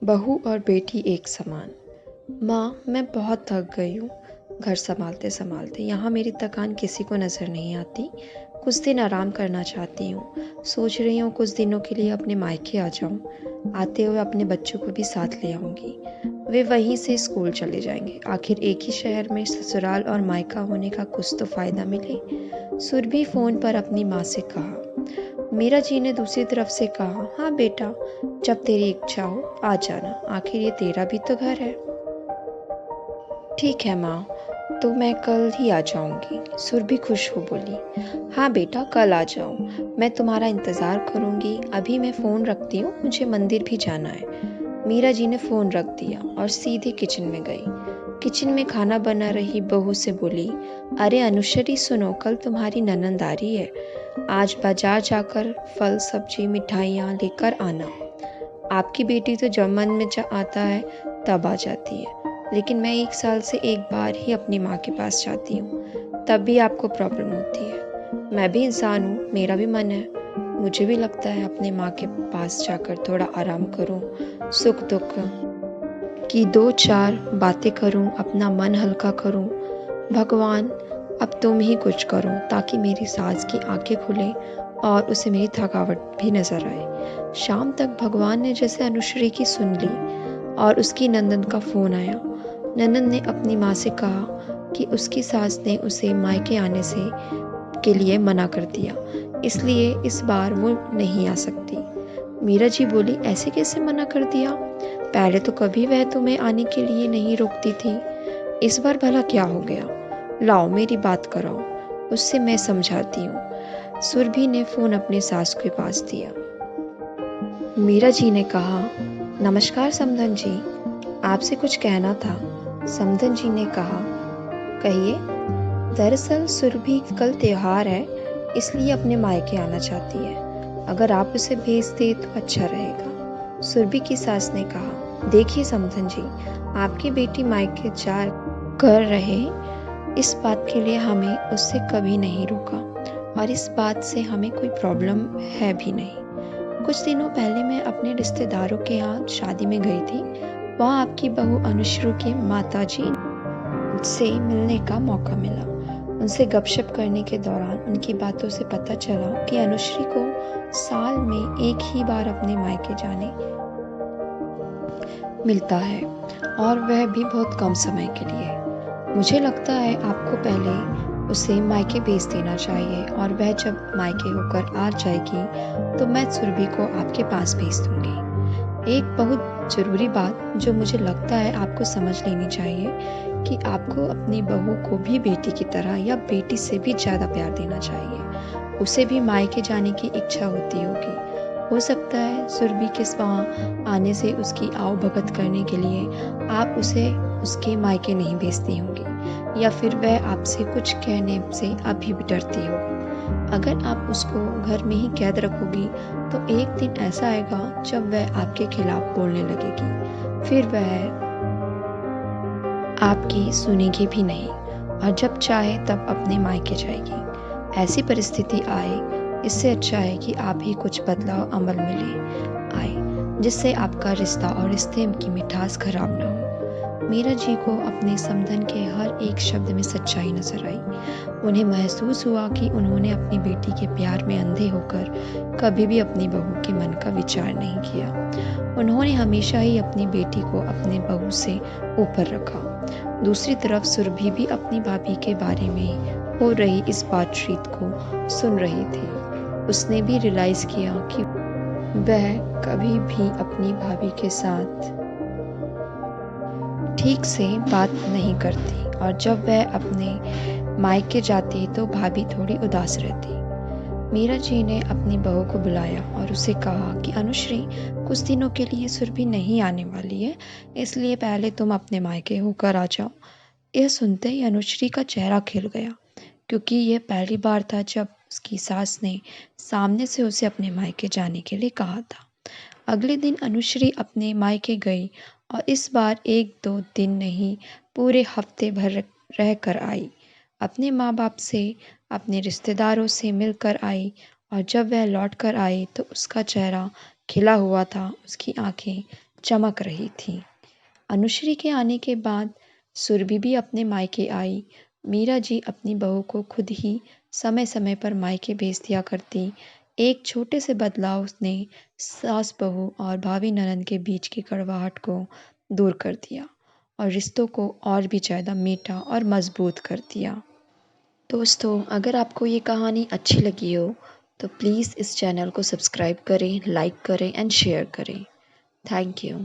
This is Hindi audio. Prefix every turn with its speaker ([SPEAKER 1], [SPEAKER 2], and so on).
[SPEAKER 1] बहू और बेटी एक समान। माँ, मैं बहुत थक गई हूँ घर संभालते संभालते। यहाँ मेरी थकान किसी को नज़र नहीं आती। कुछ दिन आराम करना चाहती हूँ। सोच रही हूँ कुछ दिनों के लिए अपने मायके आ जाऊँ। आते हुए अपने बच्चों को भी साथ ले आऊँगी। वे वहीं से स्कूल चले जाएंगे। आखिर एक ही शहर में ससुराल और मायका होने का कुछ तो फ़ायदा मिले। सुरभि फ़ोन पर अपनी माँ से कहा। मीरा जी ने दूसरी तरफ से कहा, हाँ बेटा, जब तेरी इच्छा हो आ जाना, आखिर ये तेरा भी तो घर है। ठीक है माँ, तो मैं कल ही आ जाऊंगी। सुरभि खुश हो बोली। हाँ बेटा, कल आ जाओ, मैं तुम्हारा इंतज़ार करूंगी। अभी मैं फ़ोन रखती हूँ, मुझे मंदिर भी जाना है। मीरा जी ने फ़ोन रख दिया और सीधे किचन में गई। किचन में खाना बना रही बहू से बोली, अरे अनुश्री सुनो, कल तुम्हारी ननंद आ रही है। आज बाजार जाकर फल सब्जी मिठाइयाँ लेकर आना। आपकी बेटी तो जब मन में आता है तब आ जाती है, लेकिन मैं 1 साल से एक बार ही अपनी माँ के पास जाती हूँ, तब भी आपको प्रॉब्लम होती है। मैं भी इंसान हूँ, मेरा भी मन है। मुझे भी लगता है अपने माँ के पास जाकर थोड़ा आराम करूँ, सुख दुख की 2-4 बातें करूं, अपना मन हल्का करूं। भगवान, अब तुम ही कुछ करो ताकि मेरी सास की आंखें खुले और उसे मेरी थकावट भी नजर आए। शाम तक भगवान ने जैसे अनुश्री की सुन ली और उसकी नंदन का फ़ोन आया। ननंद ने अपनी माँ से कहा कि उसकी सास ने उसे मायके आने से के लिए मना कर दिया, इसलिए इस बार वो नहीं आ सकती। मीरा जी बोली, ऐसे कैसे मना कर दिया? पहले तो कभी वह तुम्हें आने के लिए नहीं रोकती थी, इस बार भला क्या हो गया? लाओ मेरी बात कराओ, उससे मैं समझाती हूँ। सुरभि ने फ़ोन अपने सास के पास दिया। मीरा जी ने कहा, नमस्कार समधन जी, आपसे कुछ कहना था। समधन जी ने कहा, कहिए। दरअसल सुरभि कल त्योहार है, इसलिए अपने मायके आना चाहती है। अगर आप उसे भेज दे तो अच्छा रहेगा। सुरभि की सास ने कहा, देखिए समधन जी, आपकी बेटी मायके जा कर रहे, इस बात के लिए हमें उससे कभी नहीं रोका और इस बात से हमें कोई प्रॉब्लम है भी नहीं। कुछ दिनों पहले मैं अपने रिश्तेदारों के यहाँ शादी में गई थी। वहाँ आपकी बहू अनुश्रू की माताजी से मिलने का मौका मिला। उनसे गपशप करने के दौरान उनकी बातों से पता चला कि अनुश्री को साल में एक ही बार अपने मायके जाने मिलता है और वह भी बहुत कम समय के लिए। मुझे लगता है आपको पहले उसे मायके भेज देना चाहिए और वह जब मायके होकर आ जाएगी तो मैं सुरभि को आपके पास भेज दूंगी। एक बहुत ज़रूरी बात जो मुझे लगता है आपको समझ लेनी चाहिए कि आपको अपनी बहू को भी बेटी की तरह या बेटी से भी ज़्यादा प्यार देना चाहिए। उसे भी मायके जाने की इच्छा होती होगी। हो सकता है सुरभि के वहाँ आने से उसकी आओ भगत करने के लिए आप उसे उसके मायके नहीं भेजती होंगी, या फिर वह आपसे कुछ कहने से अभी भी डरती होगी। अगर आप उसको घर में ही कैद रखोगी तो एक दिन ऐसा आएगा जब वह आपके खिलाफ बोलने लगेगी, फिर वह आपकी सुनेगी भी नहीं और जब चाहे तब अपने मायके जाएगी। ऐसी परिस्थिति आए, इससे अच्छा है कि आप ही कुछ बदलाव अमल में ले आए, जिससे आपका रिश्ता और रिश्ते की मिठास खराब ना हो। मीरा जी को अपने समधन के हर एक शब्द में सच्चाई नजर आई। उन्हें महसूस हुआ कि उन्होंने अपनी बेटी के प्यार में अंधे होकर कभी भी अपनी बहू के मन का विचार नहीं किया। उन्होंने हमेशा ही अपनी बेटी को अपने बहू से ऊपर रखा। दूसरी तरफ सुरभि भी अपनी भाभी के बारे में हो रही इस बातचीत को सुन रही थी। उसने भी रियलाइज किया कि वह कभी भी अपनी भाभी के साथ ठीक से बात नहीं करती और जब वह अपने मायके जाती तो भाभी थोड़ी उदास रहती। मीरा जी ने अपनी बहू को बुलाया और उसे कहा कि अनुश्री, कुछ दिनों के लिए सुरभि नहीं आने वाली है, इसलिए पहले तुम अपने मायके होकर आ जाओ। यह सुनते ही अनुश्री का चेहरा खिल गया, क्योंकि यह पहली बार था जब उसकी सास ने सामने से उसे अपने मायके जाने के लिए कहा था। अगले दिन अनुश्री अपने मायके गई और इस बार 1-2 दिन नहीं, पूरे हफ्ते भर रह कर आई। अपने माँ बाप से, अपने रिश्तेदारों से मिलकर आई और जब वह लौट कर आई तो उसका चेहरा खिला हुआ था, उसकी आंखें चमक रही थी। अनुश्री के आने के बाद सुरभि भी अपने मायके आई। मीरा जी अपनी बहू को खुद ही समय समय पर मायके भेज दिया करती। एक छोटे से बदलाव ने सास बहू और भाभी ननद के बीच की कड़वाहट को दूर कर दिया और रिश्तों को और भी ज़्यादा मीठा और मजबूत कर दिया। दोस्तों, अगर आपको ये कहानी अच्छी लगी हो तो प्लीज़ इस चैनल को सब्सक्राइब करें, लाइक करें एंड शेयर करें। Thank you.